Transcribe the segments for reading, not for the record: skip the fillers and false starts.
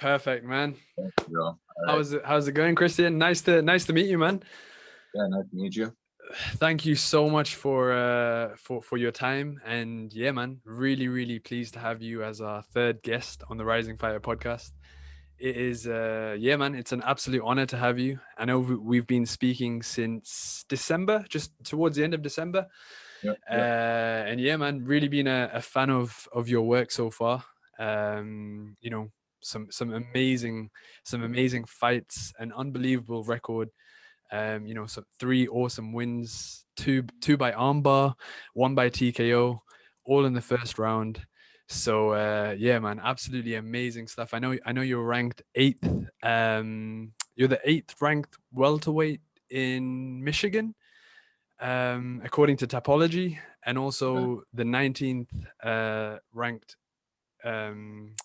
Perfect, man. You know, all right. How's it going, Christian? Nice to meet you, man. Yeah, nice to meet you. Thank you so much for your time. And yeah, man, really pleased to have you as our third guest on the Rising Fighter podcast. It is yeah, man, it's an absolute honor to have you. I know we've been speaking since December, just towards the end of December. Yep, yep. And yeah, man, really been a fan of your work so far. You know, some amazing fights, an unbelievable record. You know, so three awesome wins, two by armbar, one by TKO, all in the first round. So yeah, man, absolutely amazing stuff. I know you're ranked eighth. You're the eighth ranked welterweight in Michigan, according to Topology, and Okay. also the 19th ranked um,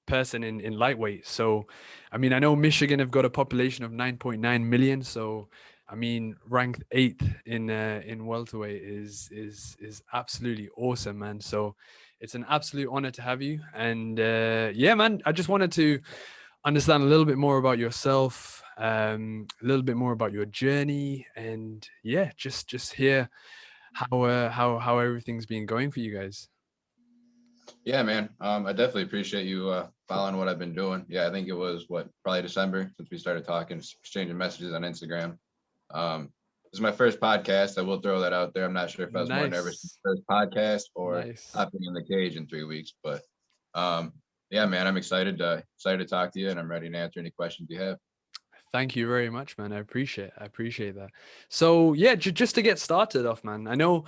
person in lightweight. So, I mean, I know Michigan have got a population of 9.9 million. So, I mean, ranked eighth in welterweight is absolutely awesome, man. So, it's an absolute honor to have you. And yeah, man, I just wanted to understand a little bit more about yourself, a little bit more about your journey, and yeah, just hear how everything's been going for you guys. Yeah, man. I definitely appreciate you following what I've been doing. Yeah, I think it was probably December since we started talking, exchanging messages on Instagram. This is my first podcast. I will throw that out there. I'm not sure if I was more nervous in Nice, the first podcast or nice. hopping in the cage in 3 weeks, but um, yeah, man, I'm excited to talk to you, and I'm ready to answer any questions you have. Thank you very much, man. I appreciate that. So yeah, just to get started off, man. I know,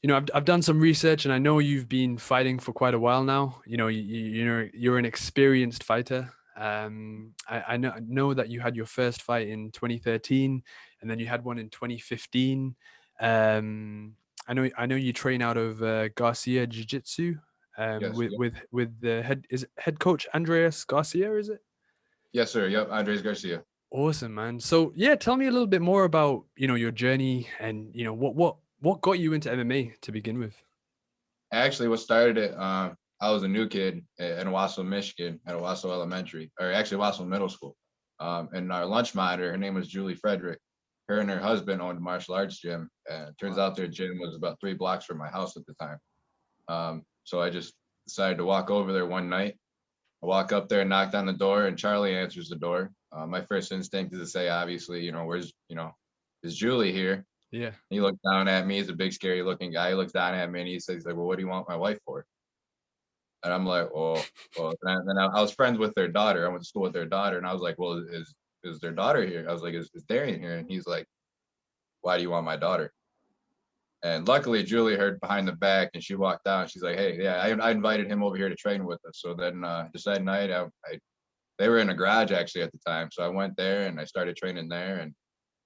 you know, I've done some research, and I know you've been fighting for quite a while now. You know, you're an experienced fighter. I know that you had your first fight in 2013, and then you had one in 2015. I know you train out of Garcia Jiu-Jitsu. Yes. Yep. With the head coach Andreas Garcia, is it? Yes, sir. Yep. Adres Garcia. Awesome, man. So yeah, tell me a little bit more about, you know, your journey and, you know, what got you into MMA to begin with. Actually, what started it, I was a new kid in Owasso, Michigan, at Owasso Elementary, or actually Owasso Middle School. And our lunch monitor, her name was Julie Frederick. Her and her husband owned a martial arts gym. And it turns Wow. out their gym was about 3 blocks from my house at the time. So I just decided to walk over there one night. I walk up there and knock on the door, and Charlie answers the door. My first instinct is to say, obviously, is Julie here? Yeah. He looked down at me. He's a big, scary looking guy. He looks down at me and he says, he's like, well, what do you want my wife for? And I'm like, well. And I was friends with their daughter. I went to school with their daughter, and I was like, well, is their daughter here? I was like, is Darian here? And he's like, why do you want my daughter? And luckily, Julie heard behind the back, and she walked out. She's like, hey, yeah, I invited him over here to train with us. So then just that night, they were in a garage actually at the time. So I went there and I started training there, and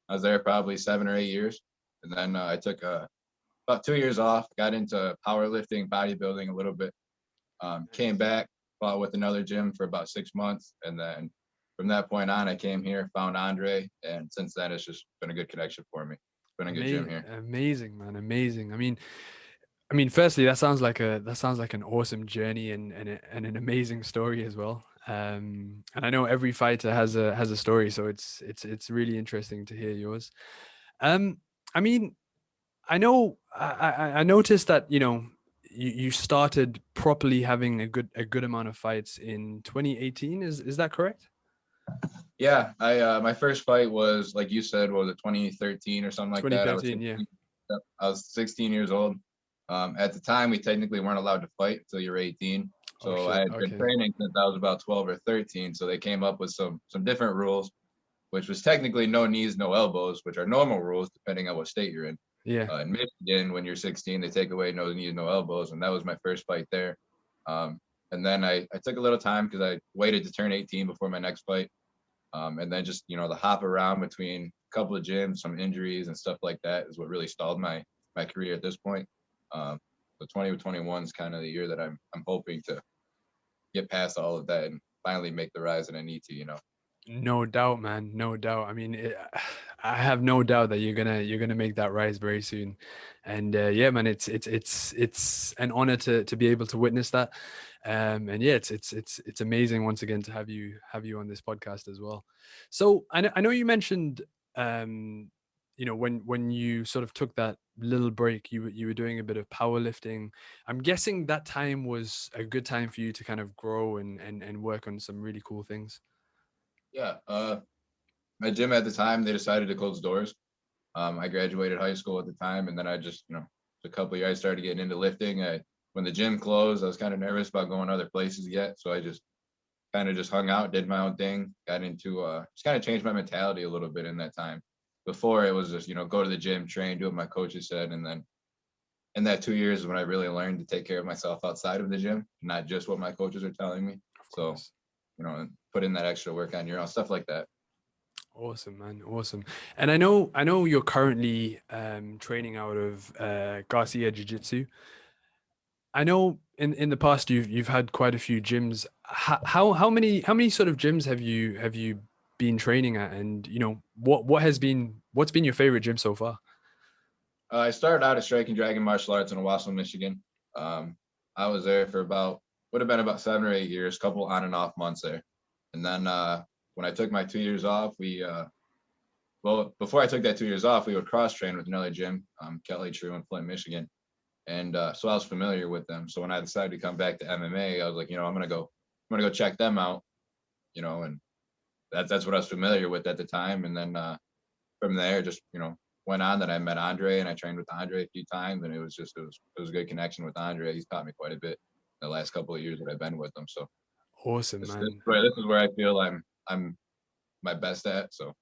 I was there probably 7 or 8 years. And then I took about 2 years off, got into powerlifting, bodybuilding a little bit. Came back, fought with another gym for about 6 months, and then from that point on, I came here, found Andre, and since then it's just been a good connection for me. It's been a good gym here. Amazing, man, amazing. I mean, firstly, that sounds like an awesome journey and an amazing story as well. And I know every fighter has a story, so it's really interesting to hear yours. Um, I mean, I noticed that, you know, you started properly having a good amount of fights in 2018. Is that correct? Yeah, I my first fight was like you said, was it 2013 or something like that? 2013, yeah. I was 16 years old. At the time, we technically weren't allowed to fight until you're 18. Oh So I shit. had been Okay. training since I was about 12 or 13. So they came up with some different rules, which was technically no knees, no elbows, which are normal rules depending on what state you're in. Yeah. In Michigan, when you're 16, they take away no knees, no elbows, and that was my first fight there. And then I took a little time because I waited to turn 18 before my next fight. And then just the hop around between a couple of gyms, some injuries and stuff like that is what really stalled my career at this point. So 2021 is kind of the year that I'm hoping to get past all of that and finally make the rise that I need to. No doubt, man. No doubt. I mean, I have no doubt that you're gonna make that rise very soon. And yeah, man, it's an honor to be able to witness that. And yeah, it's amazing once again to have you on this podcast as well. So I know you mentioned when you sort of took that little break, you were doing a bit of powerlifting. I'm guessing that time was a good time for you to kind of grow and work on some really cool things. Yeah. My gym at the time, they decided to close doors. I graduated high school at the time, and then I just, a couple of years, I started getting into lifting. When the gym closed, I was kind of nervous about going other places yet, so I just kind of just hung out, did my own thing, got into just kind of changed my mentality a little bit in that time. Before it was just, go to the gym, train, do what my coaches said, and then in that 2 years is when I really learned to take care of myself outside of the gym, not just what my coaches are telling me. Of So, course. and put in that extra work on your own, stuff like that. Awesome, man. Awesome. And I know you're currently training out of Garcia Jiu-Jitsu. I know in the past you've had quite a few gyms. How many sort of gyms have you been training at? And what's been your favorite gym so far? I started out at Striking Dragon Martial Arts in Owasso, Michigan. Um, I was there for would have been about 7 or 8 years, couple on and off months there. And then when I took my 2 years off, well, before I took that 2 years off, we would cross train with another gym, Kelly True in Flint, Michigan. And so I was familiar with them. So when I decided to come back to MMA, I was like, I'm gonna go check them out, and that's what I was familiar with at the time. And then from there, just went on. That I met Andre, and I trained with Andre a few times, and it was a good connection with Andre. He's taught me quite a bit the last couple of years that I've been with him. So Awesome, this man. this is where I feel I'm my best at. So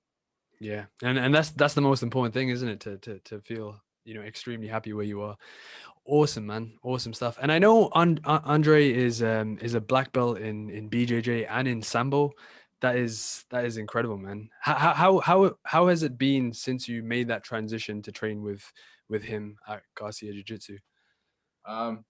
Yeah, and that's the most important thing, isn't it? To feel extremely happy where you are. Awesome, man. Awesome stuff. And I know Andre is a black belt in BJJ and in Sambo. That is incredible, man. How has it been since you made that transition to train with him at Garcia Jiu Jitsu? um,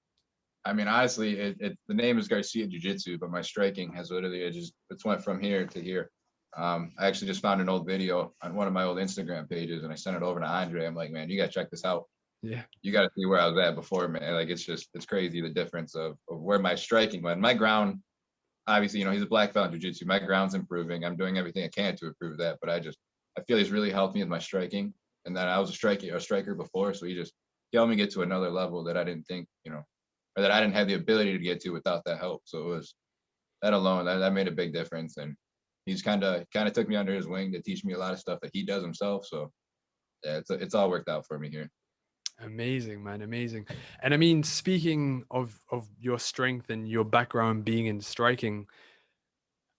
I mean, honestly, the name is Garcia Jiu-Jitsu, but my striking has literally it's went from here to here. I actually just found an old video on one of my old Instagram pages, and I sent it over to Andre. I'm like, man, you gotta check this out. Yeah, You gotta see where I was at before, man. Like it's crazy the difference of where my striking went. My ground, obviously, he's a black belt in jiu-jitsu. My ground's improving. I'm doing everything I can to improve that, but I feel he's really helped me with my striking. And then I was a striker before, so he helped me get to another level that I didn't think, or that I didn't have the ability to get to without that help. So it was that alone that made a big difference. And he's kind of took me under his wing to teach me a lot of stuff that he does himself. So yeah, it's all worked out for me here. amazing, man, amazing. And I mean, speaking of your strength and your background being in striking,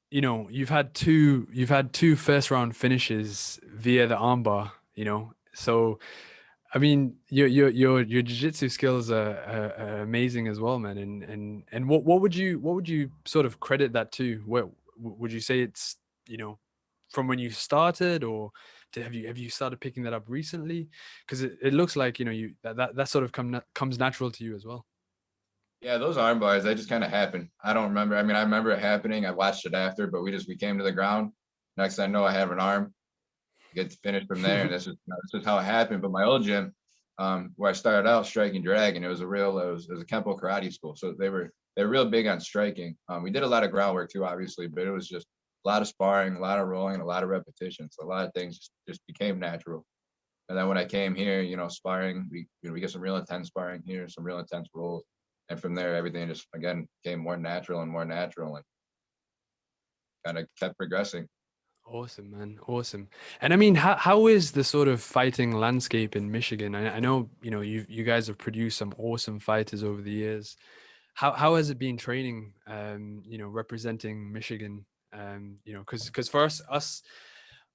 you've had two first round finishes via the armbar, so I mean your jiu-jitsu skills are amazing as well, man. And what would you sort of credit that to? What would you say it's from when you started, or have you started picking that up recently? Because it looks like that sort of comes natural to you as well. Yeah, those arm bars, they just kind of happened. I don't remember. I mean, I remember it happening. I watched it after, but we came to the ground. Next thing I know, I have an arm. Get to finish from there, and this is how it happened. But my old gym, where I started out striking dragon, it was a Kempo karate school, so they're real big on striking. We did a lot of groundwork too, obviously, but it was just a lot of sparring, a lot of rolling, a lot of repetitions. A lot of things just became natural. And then when I came here, sparring, we get some real intense sparring here, some real intense rolls, and from there, everything just again became more natural, and kind of kept progressing. Awesome, man. Awesome. And I mean, how is the sort of fighting landscape in Michigan? I know, you guys have produced some awesome fighters over the years. How has it been training, representing Michigan? Because for us,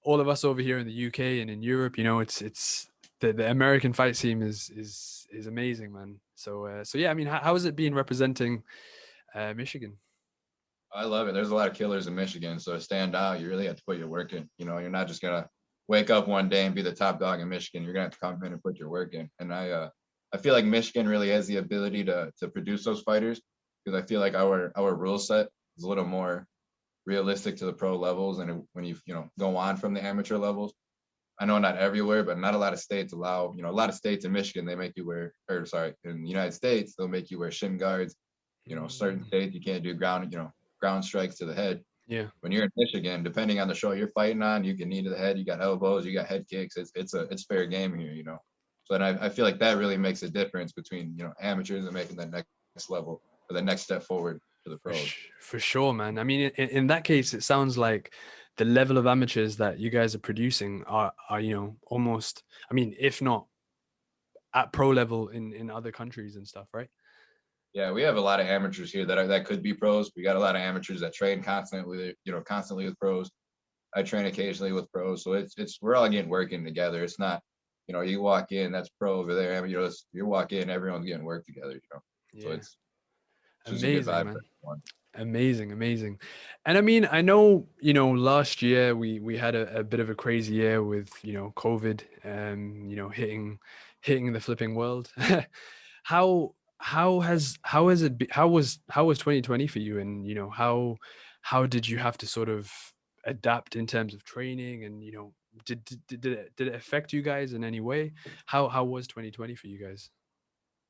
all of us over here in the UK and in Europe, it's the American fight scene is amazing, man. So yeah, I mean, how has it been representing Michigan? I love it. There's a lot of killers in Michigan, so to stand out, you really have to put your work in. You're not just gonna wake up one day and be the top dog in Michigan. You're gonna have to come in and put your work in. And I feel like Michigan really has the ability to produce those fighters, because I feel like our rule set is a little more realistic to the pro levels, and when you go on from the amateur levels. I know not everywhere, but not a lot of states allow, a lot of states in Michigan, they make you wear, in the United States, they'll make you wear shin guards. Certain states you can't do ground strikes to the head. Yeah. When you're in Michigan, depending on the show you're fighting on, you can knee to the head, you got elbows, you got head kicks. It's fair game here, So then I feel like that really makes a difference between, amateurs and making the next level or the next step forward to the pros. For sure, man. I mean, in that case, it sounds like the level of amateurs that you guys are producing are almost, I mean, if not at pro level in other countries and stuff, right? Yeah, we have a lot of amateurs here that could be pros. We got a lot of amateurs that train constantly with pros. I train occasionally with pros, so we're all working together. It's not, you walk in, that's pro over there. I mean, you walk in, everyone's getting work together. Yeah. So it's just amazing, a good vibe man. for everyone. Amazing. And I mean, I know, last year we had a bit of a crazy year with, COVID, hitting the flipping world. How has it been, how was 2020 for you? And, how did you have to sort of adapt in terms of training? And, did it affect you guys in any way? How was 2020 for you guys?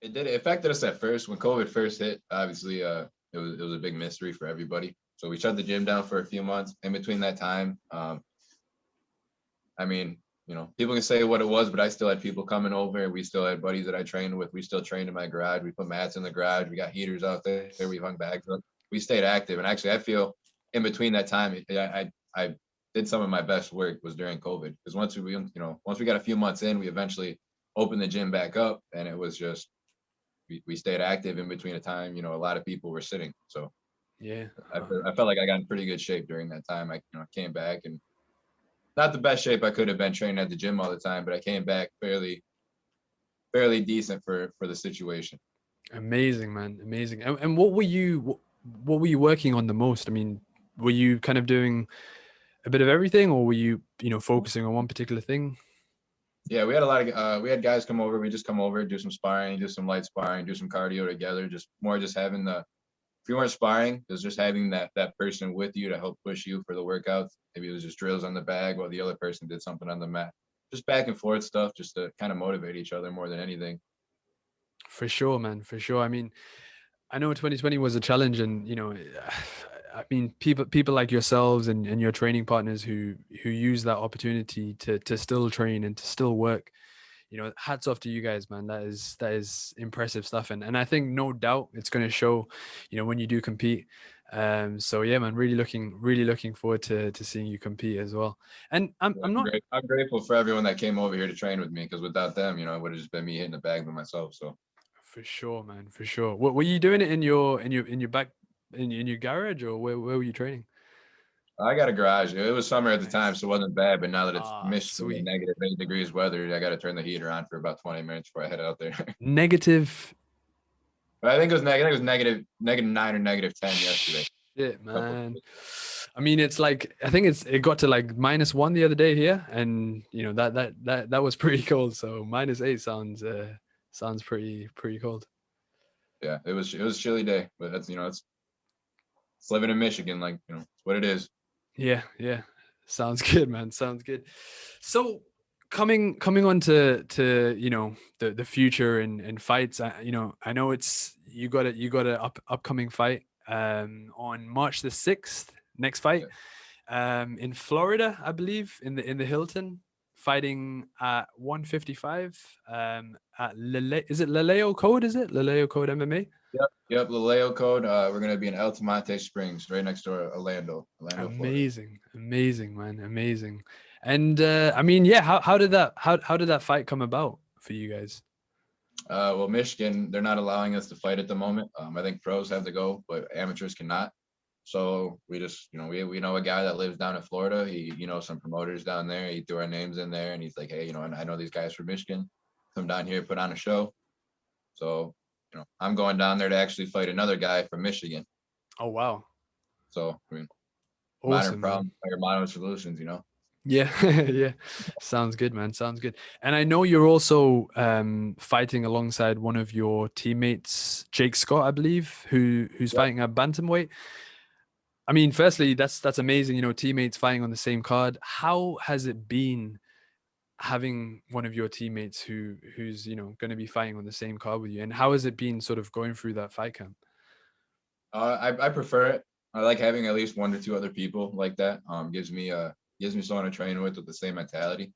It affected us at first when COVID first hit. Obviously, it was a big mystery for everybody. So we shut the gym down for a few months. In between that time, I mean, people can say what it was, but I still had people coming over. We still had buddies that I trained with. We still trained in my garage. We put mats in the garage. We got heaters out there. We hung bags up. We stayed active. And actually, I feel in between that time, I did some of my best work was during COVID. Because once we got a few months in, we eventually opened the gym back up, and it was just we stayed active in between a time. A lot of people were sitting. So Yeah. I felt like I got in pretty good shape during that time. I came back and not the best shape I could have been training at the gym all the time, but I came back fairly decent for the situation. Amazing, man. Amazing. And what were you working on the most? I mean, were you kind of doing a bit of everything, or were you, focusing on one particular thing? Yeah, we had a lot of we had guys come over. We just come over, do some sparring, do some light sparring, do some cardio together. Just having if you weren't sparring, it was just having that person with you to help push you for the workouts. Maybe it was just drills on the bag while the other person did something on the mat. Just back and forth stuff, just to kind of motivate each other more than anything. For sure, man. For sure. I mean, I know 2020 was a challenge, and I mean, people like yourselves and your training partners who use that opportunity to still train and to still work. Hats off to you guys, man. That is impressive stuff, and I think no doubt it's going to show, when you do compete. So yeah, man, really looking forward to seeing you compete as well. And I'm not. I'm grateful for everyone that came over here to train with me, because without them, it would have just been me hitting the bag by myself. So For sure, man. For sure. What were you doing it in your back in your garage, or where were you training? I got a garage. It was summer at the time, Nice. so it wasn't bad. But now that it's Ah, Michigan and sweet. -8 degrees weather, I got to turn the heater on for about 20 minutes before I head out there. Negative. But I think it was -9 or -10 yesterday. Shit, Couple man. I mean, it's like I think it got to like -1 the other day here, and that was pretty cold. So -8 sounds pretty cold. Yeah, it was a chilly day, but that's it's living in Michigan, like it's what it is. Yeah. Sounds good, man. Sounds good. So coming on to the future and fights. I know it's you got a upcoming fight on March the 6th. Next fight in Florida, I believe, in the Hilton, fighting at 155 at is it Leleo Code? Is it Leleo Code MMA? Yep, Leleo code. We're gonna be in El Tomate Springs, right next to Orlando, Florida. Amazing, man, amazing. And I mean, yeah, how did that fight come about for you guys? Well, Michigan, they're not allowing us to fight at the moment. I think pros have to go, but amateurs cannot. So we just, we know a guy that lives down in Florida. He, some promoters down there. He threw our names in there, and he's like, hey, I know these guys from Michigan. Come down here, put on a show. So, I'm going down there to actually fight another guy from Michigan. Oh wow, So, I mean, modern awesome, man. problems or modern solutions. Yeah, yeah, sounds good, man. Sounds good. And I know you're also fighting alongside one of your teammates, Jake Scott, I believe, who's Yep. fighting at bantamweight. I mean, firstly, that's amazing. Teammates fighting on the same card. How has it been having one of your teammates who's going to be fighting on the same card with you, and how has it been sort of going through that fight camp? I prefer it. I like having at least 1 or 2 other people like that. Gives me someone to train with the same mentality.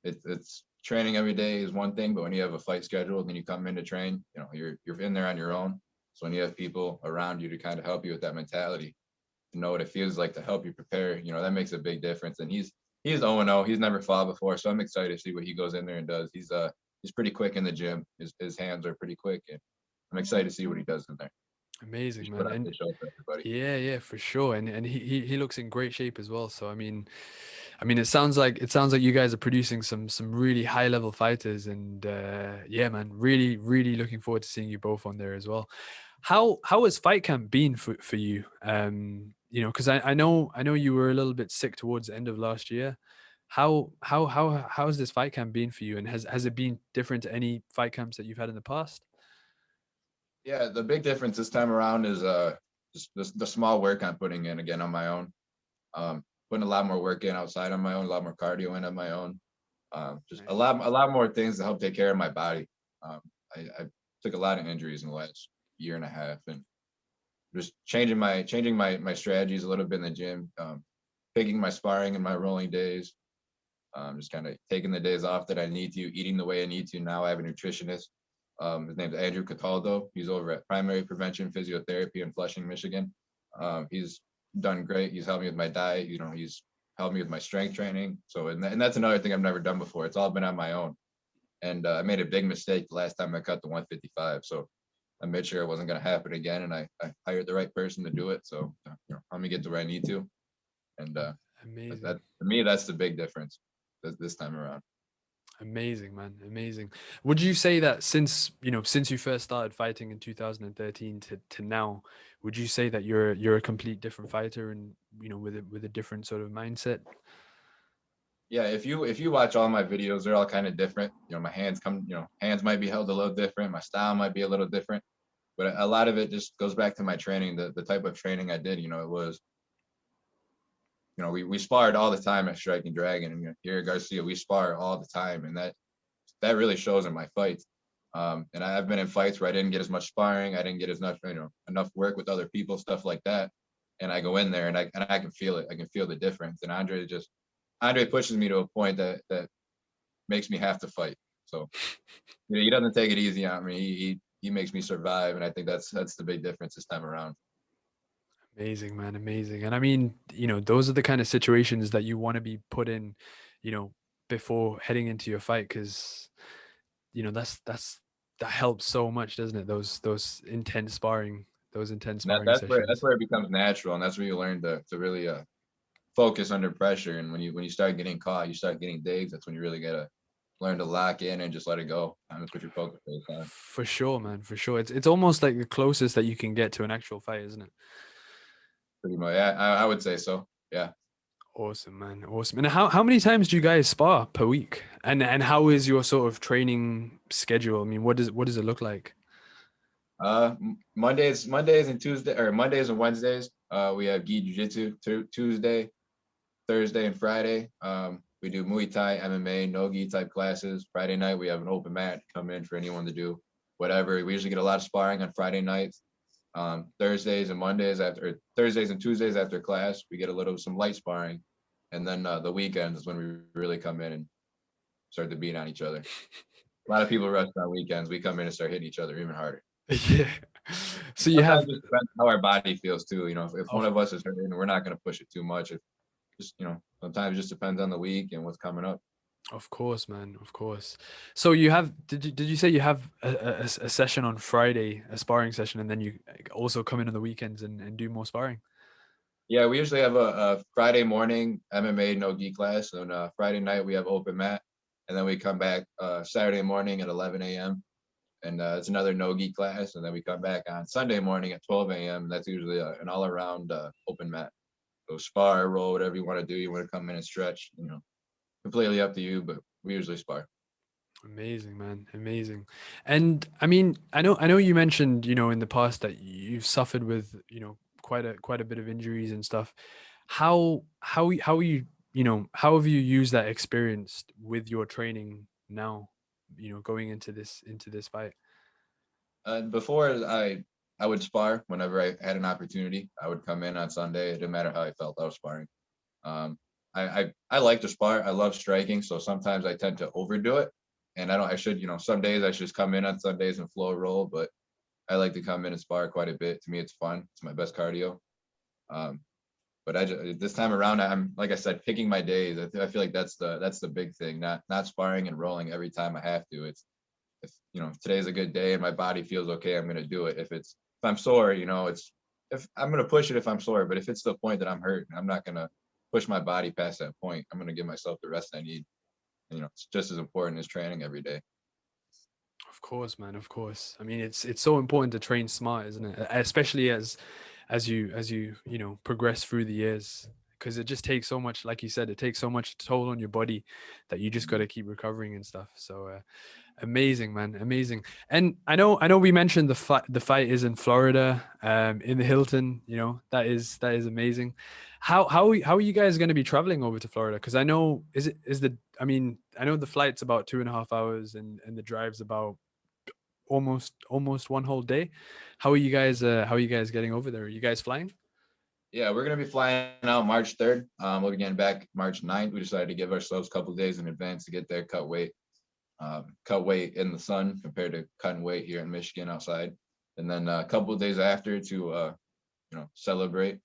It's training every day is one thing, but when you have a fight schedule, then you come in to train, you're in there on your own. So when you have people around you to kind of help you with that mentality, to know what it feels like to help you prepare, that makes a big difference. And he's 0-0. He's never fought before, so I'm excited to see what he goes in there and does. He's pretty quick in the gym. His hands are pretty quick, and I'm excited to see what he does in there. Amazing, Just put man. on a And good show for everybody. yeah, for sure. And he looks in great shape as well. So I mean, it sounds like you guys are producing some really high level fighters, and yeah, man, really looking forward to seeing you both on there as well. How has fight camp been for you? Because I know you were a little bit sick towards the end of last year. How has this fight camp been for you, and has it been different to any fight camps that you've had in the past? Yeah, the big difference this time around is just the small work I'm putting in again on my own. Putting a lot more work in outside on my own, a lot more cardio in on my own. Just a Nice. lot more things to help take care of my body. Um, I took a lot of injuries in the last year and a half, and just changing my strategies a little bit in the gym. Taking my sparring and my rolling days. Just kind of taking the days off that I need to, eating the way I need to. Now I have a nutritionist. His name's Andrew Cataldo. He's over at Primary Prevention Physiotherapy in Flushing, Michigan. He's done great. He's helped me with my diet. He's helped me with my strength training. So, and that's another thing I've never done before. It's all been on my own. And I made a big mistake the last time I cut the 155. So I made sure it wasn't going to happen again. And I hired the right person to do it. So, help me get to where I need to. And Amazing. that to me, that's the big difference this time around. Amazing, man. Amazing. Would you say that since you first started fighting in 2013 to now, would you say that you're a complete different fighter, and with a different sort of mindset? Yeah, if you watch all my videos, they're all kind of different. My hands might be held a little different. My style might be a little different, but a lot of it just goes back to my training, the type of training I did. It was, we sparred all the time at Striking Dragon, and here at Garcia, we spar all the time, and that really shows in my fights. And I've been in fights where I didn't get as much sparring, I didn't get as much, enough work with other people, stuff like that. And I go in there and I can feel it. I can feel the difference. And Andre pushes me to a point that makes me have to fight. So he doesn't take it easy on me. He makes me survive, and I think that's the big difference this time around. Amazing, man. Amazing. And I mean, those are the kind of situations that you want to be put in, you know, before heading into your fight, because that helps so much, doesn't it? Those intense And that, sparring that's where that's sessions. where it becomes natural, and that's where you learn to really focus under pressure. And when you start getting caught, you start getting digs. That's when you really gotta learn to lock in and just let it go. And that's what your focus is on. For sure, man. For sure. It's almost like the closest that you can get to an actual fight, isn't it? Pretty much, yeah, I would say so. Yeah. Awesome, man. Awesome. And how many times do you guys spar per week? And how is your sort of training schedule? I mean, what does it look like? Mondays and Tuesday, or Mondays and Wednesdays, we have Gi Jiu-Jitsu. Tuesday, Thursday, and Friday, we do Muay Thai, MMA, no gi type classes. Friday night, we have an open mat to come in for anyone to do whatever. We usually get a lot of sparring on Friday nights. Thursdays and Tuesdays after class, we get some light sparring, and then the weekends is when we really come in and start to beat on each other. A lot of people rush on weekends. We come in and start hitting each other even harder. Yeah. So you Sometimes have, it depends how our body feels too. If one of of us is hurting, we're not going to push it too much. If just sometimes it just depends on the week and what's coming up. of course, man, of course. So you have, did you say you have a session on Friday, a sparring session, and then you also come in on the weekends and do more sparring? Yeah, we usually have a Friday morning MMA no gi class, and Friday night we have open mat, and then we come back Saturday morning at 11 a.m. and it's another no gi class, and then we come back on Sunday morning at 12 a.m. That's usually an all around open mat. So spar, roll, whatever you want to do. You want to come in and stretch, completely up to you, but we usually spar. Amazing, man. Amazing. And I mean, I know you mentioned, in the past that you've suffered with, quite a bit of injuries and stuff. How are you how have you used that experience with your training now, going into this fight? Before I would spar whenever I had an opportunity. I would come in on Sunday. It didn't matter how I felt. I was sparring. Um, I like to spar. I love striking, so sometimes I tend to overdo it, and I don't. I should, some days I should just come in on Sundays and flow roll, but I like to come in and spar quite a bit. To me, it's fun. It's my best cardio. Um, but this time around, I'm like I said, picking my days. I feel like that's the big thing. Not sparring and rolling every time I have to. It's if today's a good day and my body feels okay, I'm gonna do it. If I'm sore, it's if I'm gonna push it if I'm sore. But if it's to the point that I'm hurt, I'm not gonna push my body past that point. I'm gonna give myself the rest I need. It's just as important as training every day. Of course, man. Of course. I mean, it's so important to train smart, isn't it? Especially as you progress through the years, because it just takes so much, like you said, it takes so much toll on your body that you just got to keep recovering and stuff. So amazing, man, amazing. And I know we mentioned the fight is in Florida, in the Hilton. That is amazing. How are you guys going to be traveling over to Florida? Because I know I mean, I know the flight's about 2.5 hours, and the drive's about almost one whole day. How are you guys getting over there? Are you guys flying? Yeah, we're gonna be flying out March 3rd. We'll be getting back March 9th. We decided to give ourselves a couple days in advance to get there, cut weight in the sun compared to cutting weight here in Michigan outside, and then a couple of days after to celebrate,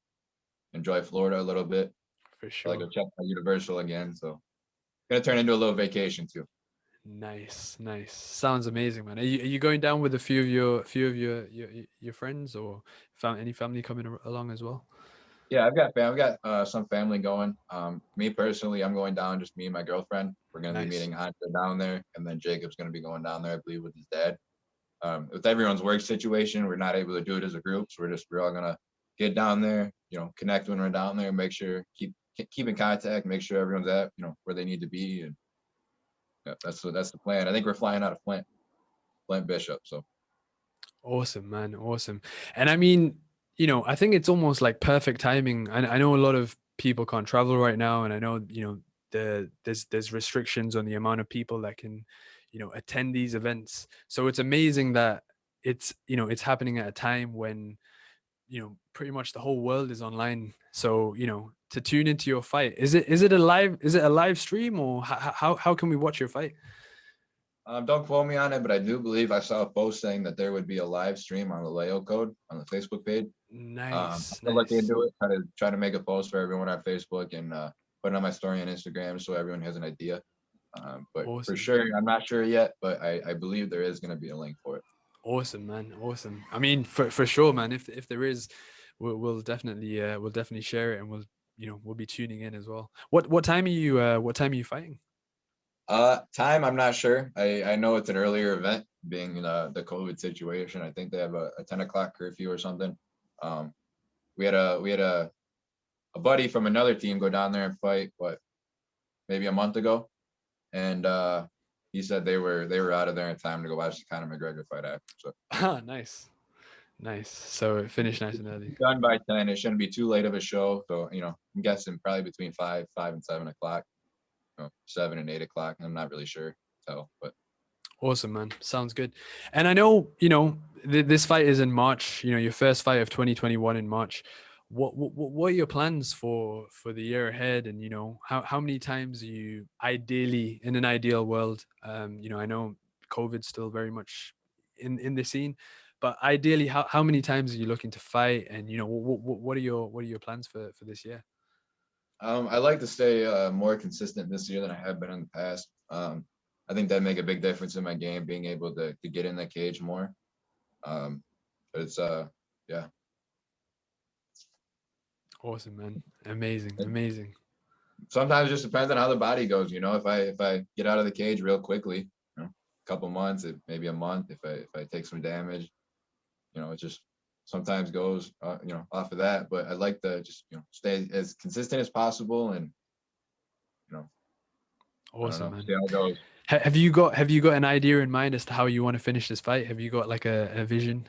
enjoy Florida a little bit. For Like sure. go check out Universal again. So gonna turn into a little vacation too. Nice, nice. Sounds amazing, man. Are you going down with a few of your friends, or any family coming along as well? Yeah, I've got some family going. Me personally, I'm going down, just me and my girlfriend. We're gonna be Nice. meeting Andre down there, and then Jacob's gonna be going down there, I believe, with his dad. With everyone's work situation, we're not able to do it as a group, so we're all gonna get down there, connect when we're down there, make sure keep in contact, make sure everyone's at where they need to be, and yeah, that's the plan. I think we're flying out of Flint Bishop, so Awesome, man. Awesome. And I mean, I think it's almost like perfect timing. I know a lot of people can't travel right now, and I know, there's restrictions on the amount of people that can, attend these events. So it's amazing that it's happening at a time when, pretty much the whole world is online. So, to tune into your fight, is it a live stream, or how can we watch your fight? don't quote me on it, but I do believe I saw a post saying that there would be a live stream on the Leleo code on the Facebook page. I'm Nice, gonna look nice. into it, try to make a post for everyone on Facebook and put it on my story on Instagram so everyone has an idea. But for Awesome. sure, I'm not sure yet, but I believe there is going to be a link for it. Awesome, man. Awesome. I mean, for sure, man. If there is, we'll definitely share it, and we'll be tuning in as well. What time are you fighting? Time, I'm not sure. I know it's an earlier event, being the COVID situation. I think they have a 10 o'clock curfew or something. Um, we had a buddy from another team go down there and fight, maybe a month ago, and he said they were out of there in time to go watch the Conor McGregor fight after. So Ah, nice, nice. So it finished nice and early. done by 10. It shouldn't be too late of a show. So I'm guessing probably between 5 and 7 o'clock. 7 and 8 o'clock. I'm not really sure. But Awesome, man. Sounds good. And I know, this fight is in March. Your first fight of 2021 in March. What are your plans for the year ahead? And how many times are you ideally, in an ideal world? I know COVID's still very much in the scene, but ideally, how many times are you looking to fight? And what are your plans for this year? I like to stay more consistent this year than I have been in the past. I think that make a big difference in my game, being able to get in the cage more. Um, but it's yeah. Awesome, man. Amazing, And amazing. sometimes it just depends on how the body goes. If I get out of the cage real quickly, a couple months, maybe a month. If I take some damage, it just sometimes goes off of that. But I like to just stay as consistent as possible, and you know I don't Awesome, know, man. see how it goes. Have you got an idea in mind as to how you want to finish this fight? Have you got like a vision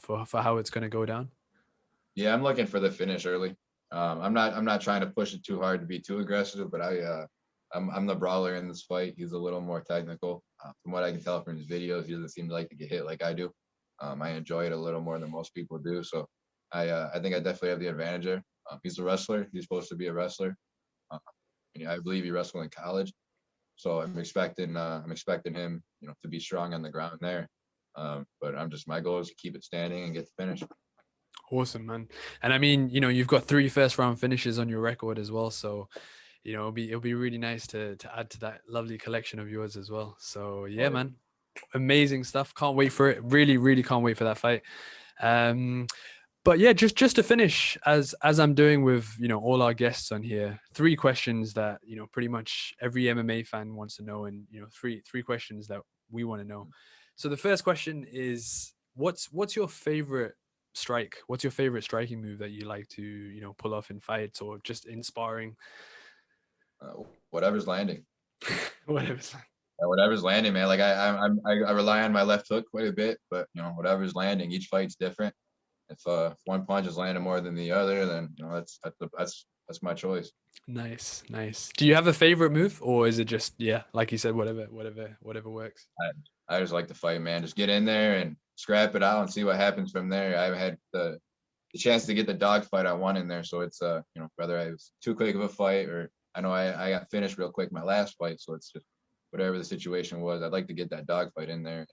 for how it's going to go down? Yeah, I'm looking for the finish early. I'm not trying to push it too hard to be too aggressive, but I'm the brawler in this fight. He's a little more technical. From what I can tell from his videos, he doesn't seem to like to get hit like I do. I enjoy it a little more than most people do. So I think I definitely have the advantage there. He's a wrestler. He's supposed to be a wrestler. Uh, and I believe he wrestled in college. So I'm expecting him, to be strong on the ground there. But my goal is to keep it standing and get the finish. Awesome, man. And I mean, you've got 3 first round finishes on your record as well. So, it'll be really nice to add to that lovely collection of yours as well. So yeah, man, amazing stuff. Can't wait for it. Really, really can't wait for that fight. But yeah, just to finish, as I'm doing with all our guests on here, 3 questions that pretty much every MMA fan wants to know, and three questions that we want to know. So the first question is, what's your favorite strike? What's your favorite striking move that you like to pull off in fights or just in sparring? Whatever's landing. Whatever. Whatever's landing, man. Like I rely on my left hook quite a bit, but whatever's landing. Each fight's different. If one punch is landing more than the other, then that's my choice. Nice. Do you have a favorite move, or is it just like you said, whatever works? I just like to fight, man. Just get in there and scrap it out and see what happens from there. I've had the chance to get the dog fight I won in there, so it's whether I was too quick of a fight or I know I got finished real quick my last fight, so it's just whatever the situation was. I'd like to get that dog fight in there.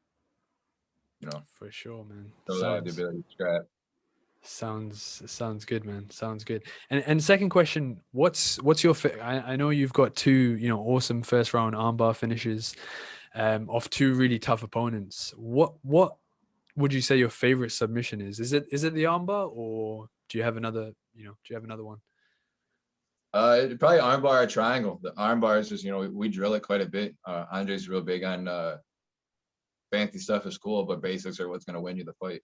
For sure, man. So that I have the ability to scrap. Sounds good, man. Sounds good. And second question, what's your I know you've got 2 awesome first round armbar finishes of 2 really tough opponents. What would you say your favorite submission is? Is it the armbar, or do you have another one? Probably armbar or triangle. The armbar is just we drill it quite a bit. Andre's real big on fancy stuff at school, but basics are what's going to win you the fight.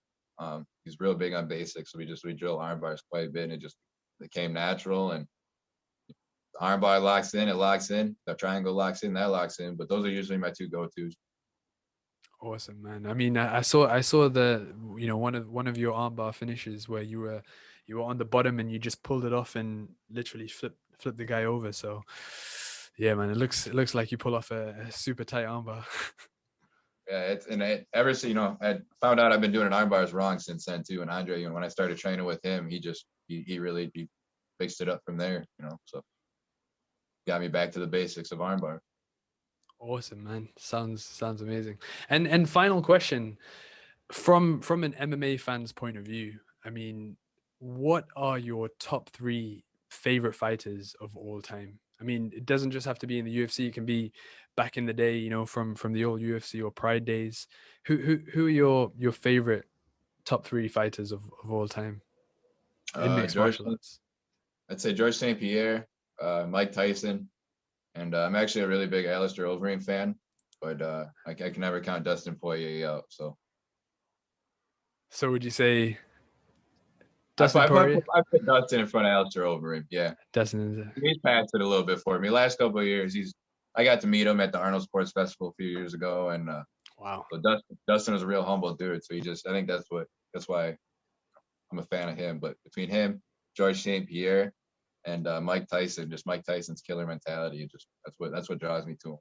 He's real big on basics, so we drill arm bars quite a bit, and it came natural. And the arm bar locks in, it locks in. The triangle locks in, that locks in. But those are usually my 2 go-tos. Awesome, man. I mean, I saw the one of your armbar finishes where you were on the bottom and you just pulled it off and literally flip the guy over. So yeah, man, it looks like you pull off a super tight armbar. Yeah, ever since I found out I've been doing an arm bars wrong since then too. And Andre, when I started training with him, he really fixed it up from there. So got me back to the basics of arm bar. Awesome, man. Sounds amazing. And final question, from an MMA fan's point of view, I mean, what are your top 3 favorite fighters of all time? I mean, it doesn't just have to be in the UFC. It can be back in the day, from the old UFC or Pride days. Who are your favorite top 3 fighters of all time in mixed martial arts? I'd say George St Pierre, Mike Tyson, and I'm actually a really big Alistair Overeem fan, but I can never count Dustin Poirier out. So would you say Dustin Poirier? I put Dustin in front of Alistair Overeem. Yeah, Dustin he's passed it a little bit for me. Last couple of years, I got to meet him at the Arnold Sports Festival a few years ago, and wow. So Dustin was a real humble dude. So I think that's why I'm a fan of him. But between him, George St Pierre, and Mike Tyson, just Mike Tyson's killer mentality, that's what draws me to him.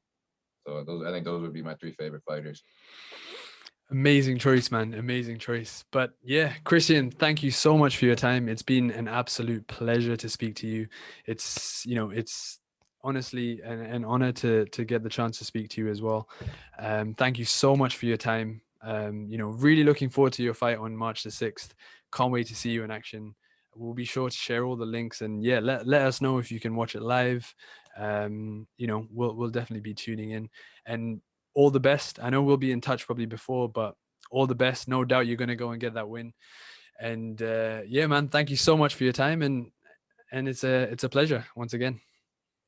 So I think those would be my 3 favorite fighters. Amazing choice, man. Amazing choice. But yeah, Christian, thank you so much for your time. It's been an absolute pleasure to speak to you. It's honestly an honor to get the chance to speak to you as well. Thank you so much for your time. Really looking forward to your fight on March the 6th. Can't wait to see you in action. We'll be sure to share all the links, and let us know if you can watch it live. We'll definitely be tuning in, and all the best. I know we'll be in touch probably before, but all the best. No doubt you're going to go and get that win. And yeah, man, thank you so much for your time, and it's a pleasure once again.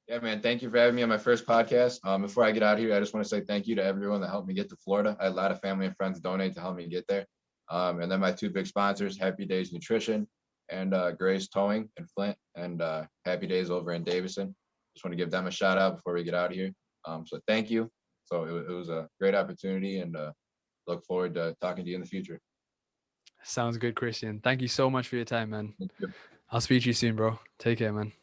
Yeah, man. Thank you for having me on my first podcast. Before I get out of here, I just want to say thank you to everyone that helped me get to Florida. I had a lot of family and friends donate to help me get there. And then my 2 big sponsors, Happy Days Nutrition and Grace Towing in Flint, and Happy Days over in Davison. Just want to give them a shout out before we get out of here. So thank you. So it was a great opportunity, and look forward to talking to you in the future. Sounds good, Christian. Thank you so much for your time, man. Thank you. I'll speak to you soon, bro. Take care, man.